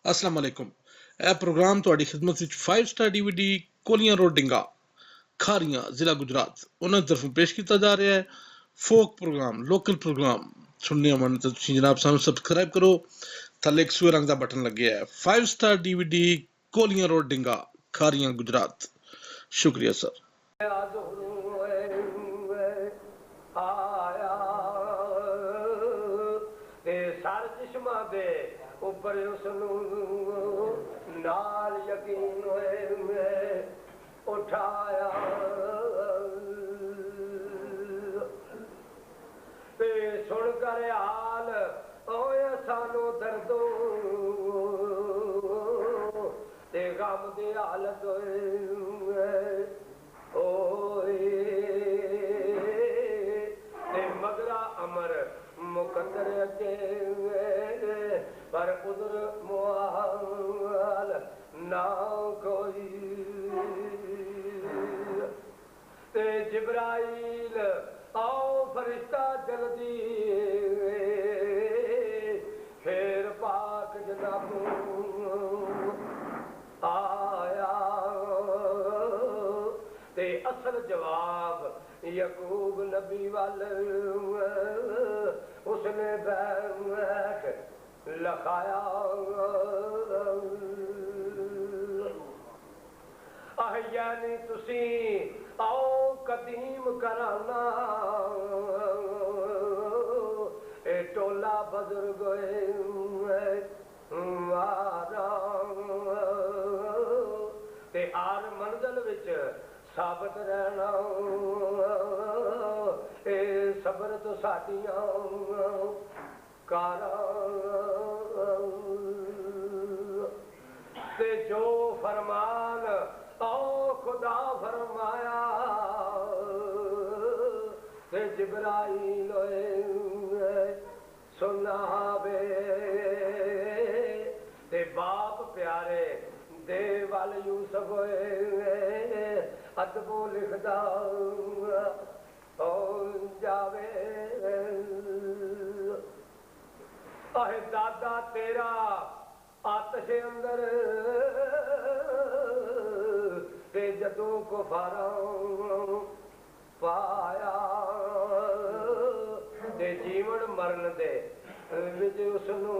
अस्सलाम वालेकुम। ਇਹ ਪ੍ਰੋਗਰਾਮ ਤੁਹਾਡੀ ਖidmat ਵਿੱਚ 5 ਸਟਾਰ DVD ਕੋਲੀਆਂ ਰੋਡ ਡਿੰਗਾ ਖਾਰੀਆਂ ਜ਼ਿਲ੍ਹਾ ਗੁਜਰਾਤ ਉਹਨਾਂ ਦੀ ਤਰਫੋਂ ਪੇਸ਼ ਕੀਤਾ ਜਾ ਰਿਹਾ ਹੈ। ਫੋਕ ਪ੍ਰੋਗਰਾਮ ਲੋਕਲ ਪ੍ਰੋਗਰਾਮ ਸੁਣਨੇ ਆਉਣ ਤਾਂ ਤੁਸੀਂ ਜਨਾਬ ਸਾਨੂੰ ਸਬਸਕ੍ਰਾਈਬ ਕਰੋ। ਥੱਲੇ ਇੱਕ ਸੂਏ ਰੰਗ ਦਾ ਬਟਨ ਲੱਗਿਆ ਹੈ। 5 ਸਟਾਰ DVD ਕੋਲੀਆਂ ਰੋਡ ਡਿੰਗਾ ਖਾਰੀਆਂ ਗੁਜਰਾਤ। ਸ਼ੁਕਰੀਆ ਸਰ। ਉੱਪਰ ਉਸਨੂੰ ਨਾਲ ਯਕੀਨ ਹੋਏ ਮੈਂ ਉਠਾਇਆ ਤੇ ਸੁਣ ਕਰ ਹਾਲ ਹੋਇਆ ਸਾਨੂੰ ਦਰਦੋ ਤੇ ਗਮ ਦੀ ਹਾਲਤ ਹੋਏ ਤੇ ਮਗਰਾ ਅਮਰ मुकद्दर के पर उधर मुआल ना कोई ते जिब्राइल आओ फरिश्ता जल्दी फिर पाक जनाब आया ते असल जवाब यकूब नबी वाल उसने बैठ लखाया यानी तुसी आओ कदीम कराना ए टोला बुजुर्ग ते आर मंजिल विच साबित रहना ए सबर तो साडियां कारा ते जो फरमान आओ खुदा फरमाया ते जिब्राइल सुना बे ते बाप प्यारे दे वाल यूसुफ अदबो लिखदा हो जावे आहे दादा तेरा आतश अंदर ते जदों को फारा पाया ते जीवन मरण दे विच उसनू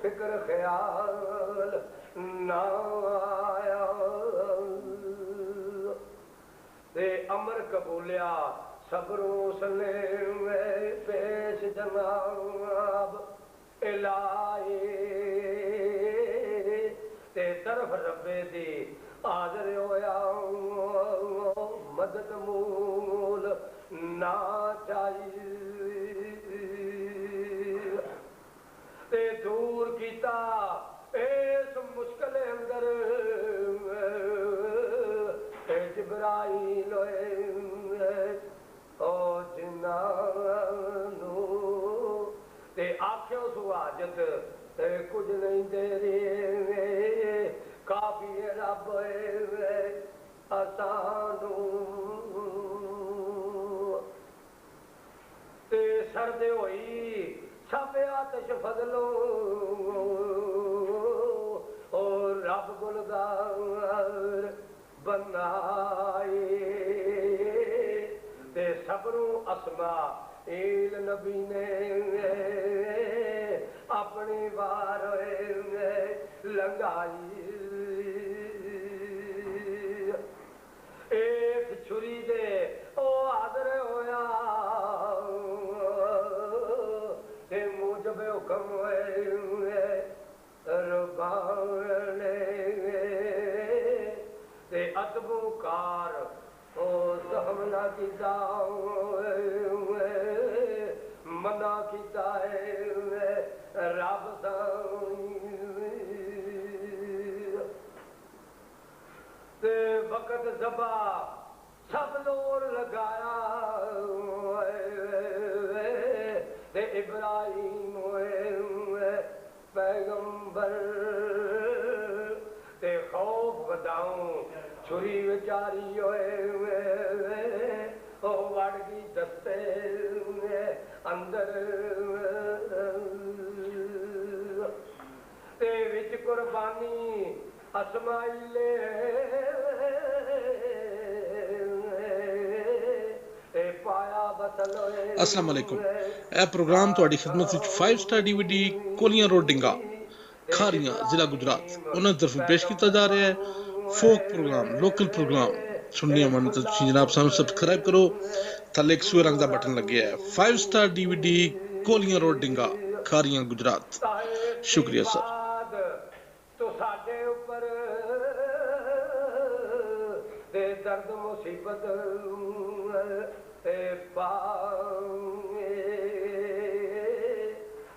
फिक्र ख्याल ना आया ते अमर कबूलिया सबरों उसने पेश जनाब इलाही ते तरफ रब्बे दी हाज़र होया मदद मूल ना चाहिए ते दूर कीता इस मुश्किल अंदर जिब्राइल ओ जिन्नानू ते आख्यो सुहाजत ते कुछ नहीं दे रहे काफी रब असानू ते सर्द होई सब आतिश फजलो और रब गुलगार बनाए ते सबरू असमा ईल नबी ने अपनी वार लंगाई एक छुरी दे ओ हाज़र होया ते मुजब हुक्म रबाने ते अदबू कार ओ सहमना कीता मना कीता है रब ते वक़्त ज़बा सब लोर लगाया ते इब्राहिम पैगंबर ते खौफ वदाऊं छुरी विचारी ओ वड़गी दस्ते अंदर ते विच कुर्बानी असमाइले पाया बसलोए अस्सलाम वालेकुम। ਇਹ ਪ੍ਰੋਗਰਾਮ ਤੁਹਾਡੀ ਖidmat ਵਿੱਚ 5 ਸਟਾਰ DVD ਕੋਲੀਆਂ ਰੋਡ ਡਿੰਗਾ ਖਾਰੀਆਂ ਜ਼ਿਲ੍ਹਾ ਗੁਜਰਾਤ ਉਹਨਾਂ ਦੀ ਤਰਫੋਂ ਪੇਸ਼ ਕੀਤਾ ਜਾ ਰਿਹਾ ਹੈ ਫੋਕ ਪ੍ਰੋਗਰਾਮ ਲੋਕਲ ਪ੍ਰੋਗਰਾਮ ਸੁਣਨੀ ਅਮਨ ਤਾਂ ਤੁਸੀਂ ਜਨਾਬ ਸਾਨੂੰ ਸਬਸਕ੍ਰਾਈਬ ਕਰੋ ਥੱਲੇ ਇੱਕ ਸੂਏ ਰੰਗ ਦਾ ਬਟਨ ਲੱਗਿਆ ਹੈ 5 ਸਟਾਰ DVD ਕੋਲੀਆਂ ਰੋਡ ਡਿੰਗਾ ਖਾਰੀਆਂ ਗੁਜਰਾਤ ਸ਼ੁਕਰੀਆ ਸਰ तो साडे ऊपर दे दर्द मुसीबत ते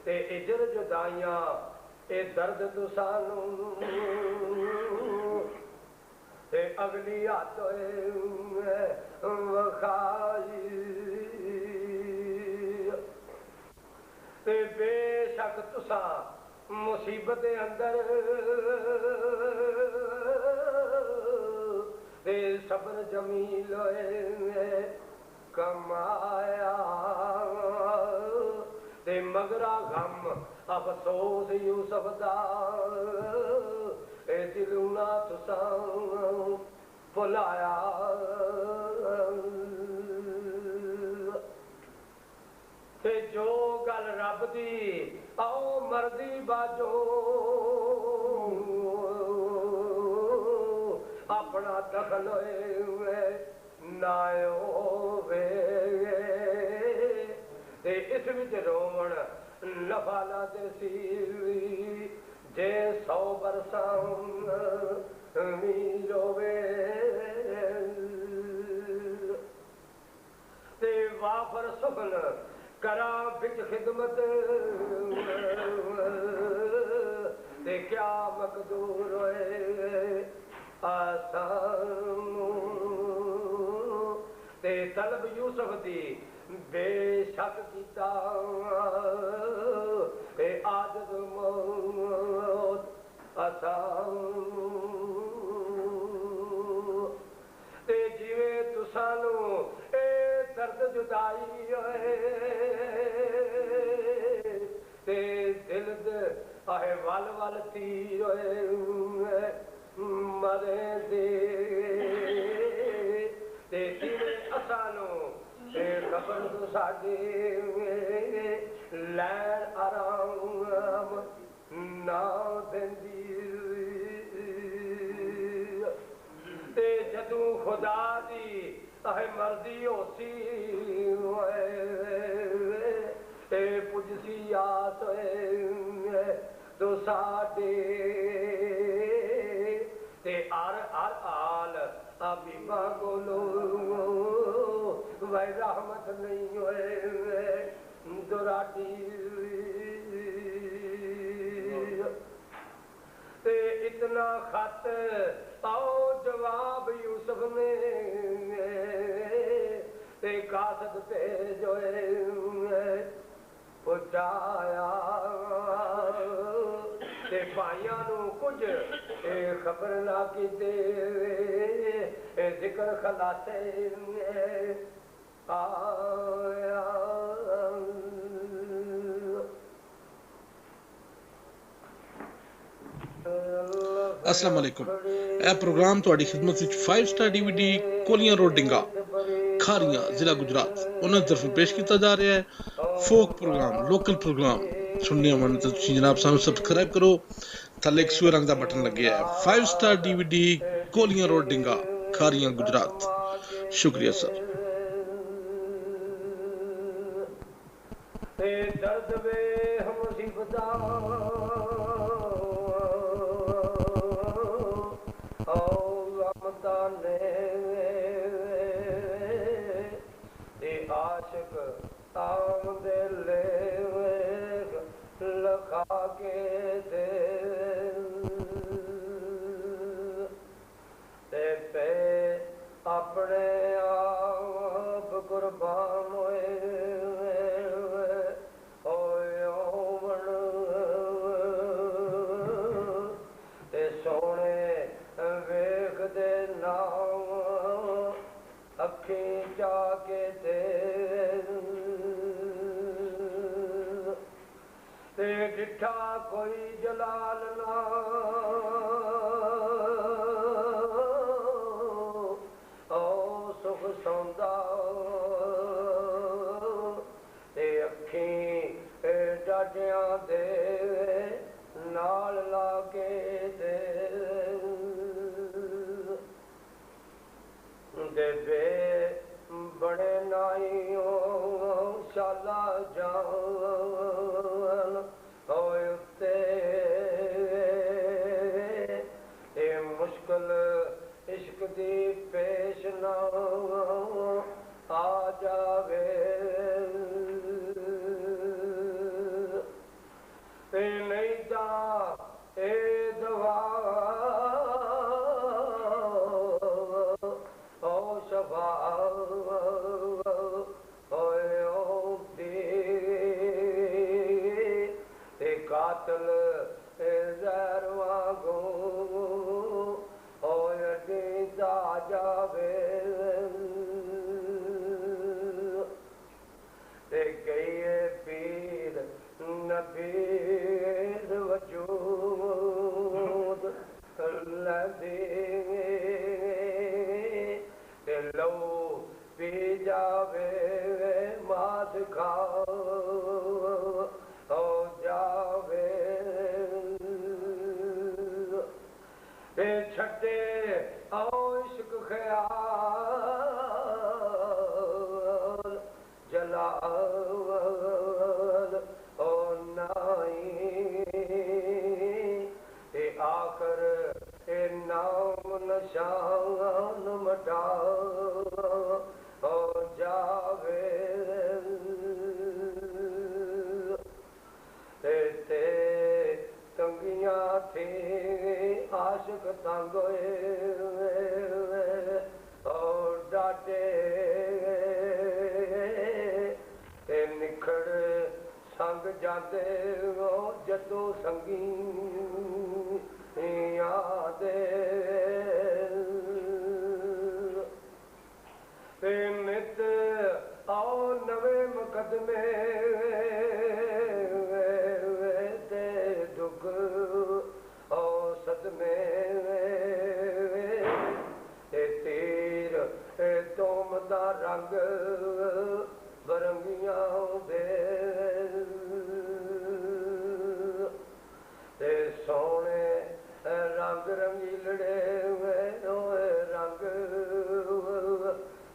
ते इजर जुदाइयां ए दर्द तो सानू ते अगली हाथ वखाई ते बेशक तुसा मुसीबत अंदर दे सब्र जमील कमाया ते मगरा गम अफसोस यूसुफ दा ए दिल ना तुसा भुलाया ते जो गल रब दी आओ मर्दी बाजो अपना दखल ना होवे ते इस विच रोवण नफाला दे सी जे 100 बरसां वी रोवे ते वाफर सुबन करा बिच खिदमत ते क्या मकदूर होए आसान ते तलब यूसुफ दी बेशक कीता ते आजद मौत आसान ते जिवें तुसानू ए दर्द जुदाई होए ते दिल दे आहे वल वल तीर होए मरे दे ते जिवें असानू ते खबर तो साडे लैन आराम ना देंदी ते जदू खुदा दी आहे मर्जी होसी ते पुजसी आस तो साडे ते हर हर आल अबीबा कोलो वै रहमत नहीं होए दुराटी ते इतना खत आओ जवाब यूसुफ ने ते कासद भेजो पहुंचाया ते भाइयां नू कुछ खबर ना कीते जिक्र खलासे आया अस्सलाम वालेकुम। ਇਹ ਪ੍ਰੋਗਰਾਮ ਤੁਹਾਡੀ ਖidmat ਵਿੱਚ 5 ਸਟਾਰ DVD ਕੋਲੀਆਂ ਰੋਡ ਡਿੰਗਾ ਖਾਰੀਆਂ ਜ਼ਿਲ੍ਹਾ ਗੁਜਰਾਤ ਉਹਨਾਂ ਦੀ ਤਰਫੋਂ ਪੇਸ਼ ਕੀਤਾ ਜਾ ਰਿਹਾ ਹੈ ਫੋਕ ਪ੍ਰੋਗਰਾਮ ਲੋਕਲ ਪ੍ਰੋਗਰਾਮ ਸੁਣਨੀ ਅਮਨ ਤਾਂ ਤੁਸੀਂ ਜਨਾਬ ਸਾਨੂੰ ਸਬਸਕ੍ਰਾਈਬ ਕਰੋ ਥੱਲੇ ਇੱਕ ਸੂਏ ਰੰਗ ਦਾ ਬਟਨ ਲੱਗਿਆ ਹੈ 5 ਸਟਾਰ DVD ਕੋਲੀਆਂ ਰੋਡ ਡਿੰਗਾ ਖਾਰੀਆਂ ਗੁਜਰਾਤ ਸ਼ੁਕਰੀਆ ਸਰ दर्द वे मुसीबता आशिक आमदे ले लखा के दे पे अपने आप कुर्बान होए सोने वेख दे नाम अखी जाके ते डिठा कोई जलाल ना ਸੌਂਦਾ ਤੇ ਅੱਖੀਂ ਡਾਢਿਆਂ ਦੇ ਨਾਲ ਲਾ ਕੇ ਦੇ ਵੇ ਬੜੇ ਨਾਈਓ ਸ਼ਾਲਾ ਜਾਨ ਹੋਏ ਉੱਤੇ ਇਹ ਮੁਸ਼ਕਲ ਇਸ਼ਕ ਦੀ ਪੇਸ਼ ਨਾ ਆ ਜਾਵੇ ਤੇ ਨਹੀਂ ਤਾਂ ਇਹ ਦਵਾ ਓ ਸ਼ਫਾ ਹੋਏ ਓ ਦੀ ਤੇ ਕਾਤਲ ਜ਼ਹਿਰ ਵਾਂਗੂ ਹੋਏ ਦੀਦਾ ਜਾਵੇ ਤੇ ਗਏ ਪੀਰ ਨਬੀਰ ਵਜੂਦ ਲੱਦੇ ਤੇ ਲਓ ਪੀ ਜਾਵੇ ਮਾਸ ਖਾ ਹੋ ਜਾਵੇ ਤੇ ਛੱਡੇ ਆਓ ਇਸ਼ਕ ਖਿਆਲ ਜਲਾਲ ਓ ਨਾਈ ਤੇ ਆਖਰ ਇਹ ਨਾਮ ਨਿਸ਼ਾਨ ਮਟਾ ਹੋ ਜਾਵੇ ਤੇ ਤੰਗੀਆਂ ਥੇ ਆਸ਼ਕ ਤੰਗ ਹੋਏ ਓ ਡਾਟੇ ਤੇ ਨਿਖੜ ਸੰਗ ਜਾਂਦੇ ਹੋ ਜਦੋਂ ਸੰਗੀ ਆਦੇ ਤੇ ਨਿਤ ਆਓ ਨਵੇਂ ਮੁਕਦਮੇ ਤੇ ਦੁੱਖ ਓ ਸਦਮੇ ਤੇ ਤੀਰ ਤੋਮ ਦਾ ਰੰਗ ਬਰੰਗੀਆਂ ਦੇ ਤੇ ਸੋਹਣੇ ਰੰਗ ਰੰਗੀਲੜੇ ਹੋਏ ਰੰਗ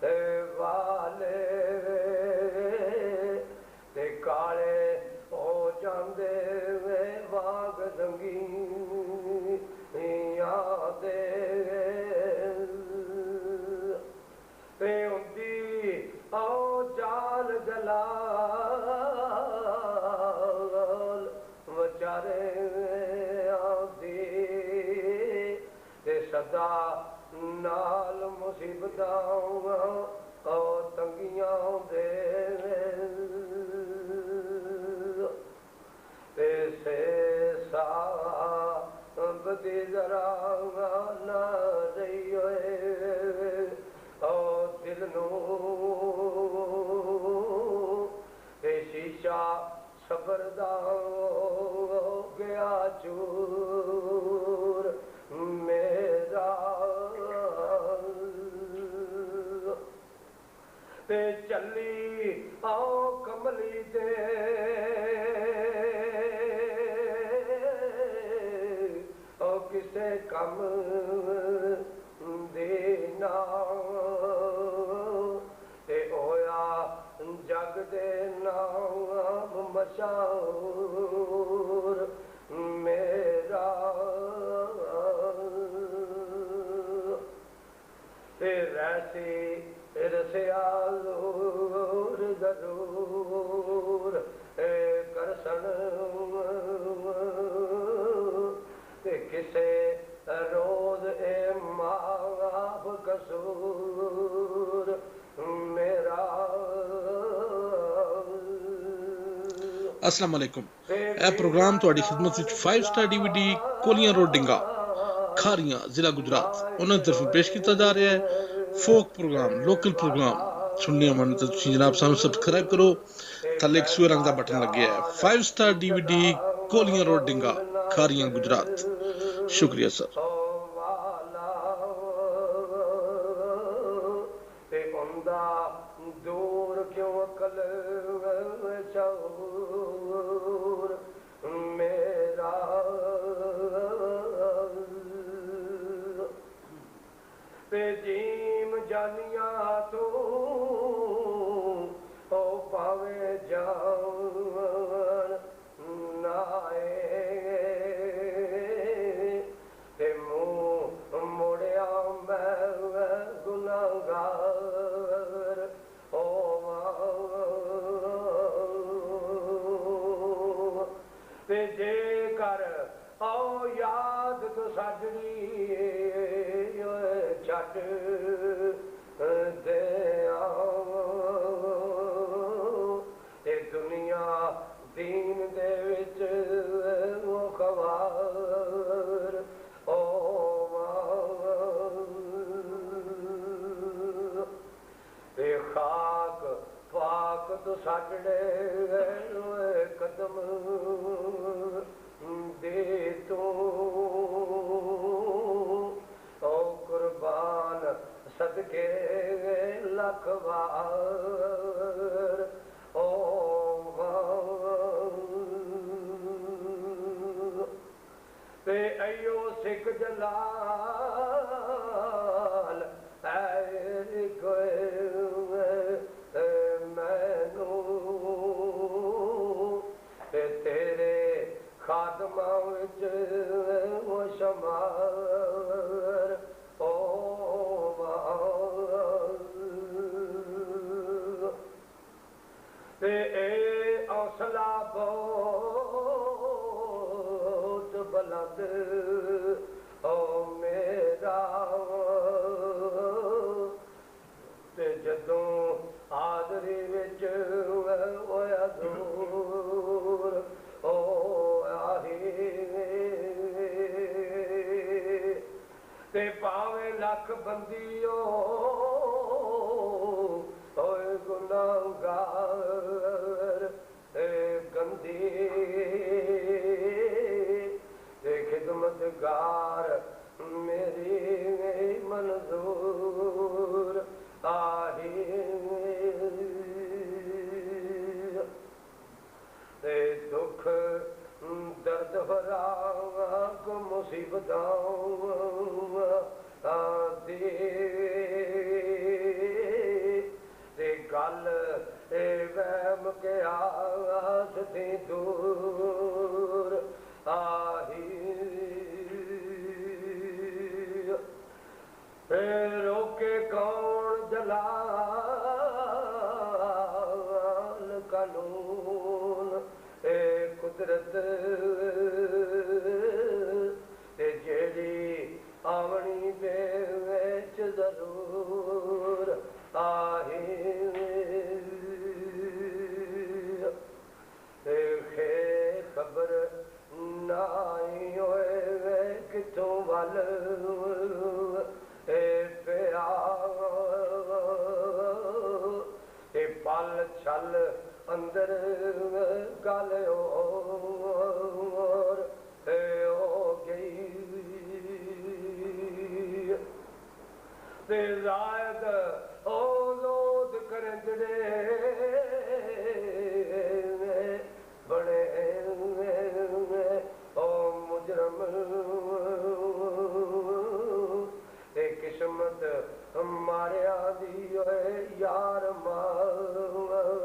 ਤੇ ਵਾਲੇ ਤੇ ਕਾਲੇ ਹੋ ਜਾਂਦੇ ਵੇ ਵਾਗ ਰੰਗੀਆਂ ਦੇ ਤੇ ਹੁੰਦੀ ਆਓ ਜਾਲ ਜਲਾਲ ਵਿਚਾਰੇ ਆਉਂਦੀ ਤੇ ਸਦਾ ਨਾਲ ਮੁਸੀਬਤਾਂ ਓ ਤੰਗੀਆਂ ਦੇ ਤੇ ਸੇ ਸਾਬ ਦੀ ਜ਼ਰਾ ਨਾ ਰਹੀ ਹੋਏ ਓ ਦਿਲ ਨੂੰ ਤੇ ਸ਼ੀਸ਼ਾ ਸਬਰ ਦਾ ਹੋ ਗਿਆ ਚੂਰ ਮੇਰਾ ਤੇ ਚੱਲੀ ਆਓ ਕਮਲੀ ਤੇ ਓ ਕਿਸੇ ਕੰਮ ਦੇ ਨਾ ਤੇ ਹੋਇਆ ਜਗ ਦੇ ਨਾਮ ਮਸ਼ਹੂਰ ਮੇਰਾ ਤੇ ਰੈਸੀ ਰਸਿਆ ਜ਼ੋਰ ਜ਼ਰੂਰ ਕਰਸਣ ਤੇ ਕਿਸੇ ਰੋਜ਼ ਇਹ ਮਾਫ ਕਸੂਰ ਮੇਰਾ। अस्सलाम वालेकुम। ਇਹ ਪ੍ਰੋਗਰਾਮ ਤੁਹਾਡੀ ਖਿਦਮਤ ਵਿੱਚ 5 ਸਟਾਰ DVD ਕੋਲੀਆਂ ਰੋਡ ਡਿੰਗਾ ਖਾਰੀਆਂ ਜ਼ਿਲ੍ਹਾ ਗੁਜਰਾਤ ਉਹਨਾਂ ਦੀ ਤਰਫੋਂ ਪੇਸ਼ ਕੀਤਾ ਜਾ ਰਿਹਾ ਹੈ। ਫੋਕ ਪ੍ਰੋਗਰਾਮ ਲੋਕਲ ਪ੍ਰੋਗਰਾਮ ਸੁਣਨੇ ਹੋਣ ਤਾਂ ਤੁਸੀਂ ਜਨਾਬ ਸਾਨੂੰ ਸਬਸਕ੍ਰਾਈਬ ਕਰੋ। ਥੱਲੇ ਇੱਕ ਸੂਏ ਰੰਗ ਦਾ ਬਟਨ ਲੱਗਿਆ ਹੈ। 5 ਸਟਾਰ DVD ਕੋਲੀਆਂ ਰੋਡ ਡਿੰਗਾ ਖਾਰੀਆਂ ਗੁਜਰਾਤ। ਸ਼ੁਕਰੀਆ ਸਰ। आओ याद तो साजड़ी छट दे ते दुनिया दीन दे विच वो खबर ओ ते खाक पाक तो साजड़े कदम दे तू ओ कुर्बान सदके लख वार ओ ते अयो सिख जलाल मैनू तेरे खादमा विच वो शमार ओ ते ए हौसला बहुत बुलंद ओ मेरा ते जदों हाजरी विच होया दूर ओ आही ते पावे लख बंदियो होए गुनाहगार गंदी खिदमतगार मेरी मंजूर आही दुख दर्द भरा को मुसीबत दे गल वहम के आस थी दूर आही रोके कौन जलाल कानून कुदरत जेड़ी आवनी दे विच जरूर आही खबर नाई होए किथों वल पल छल अंदर गल और हो गई ते जायद ओ लोद करंदड़े बड़े ओ मुजरम ते किस्मत मारिया दी यार मार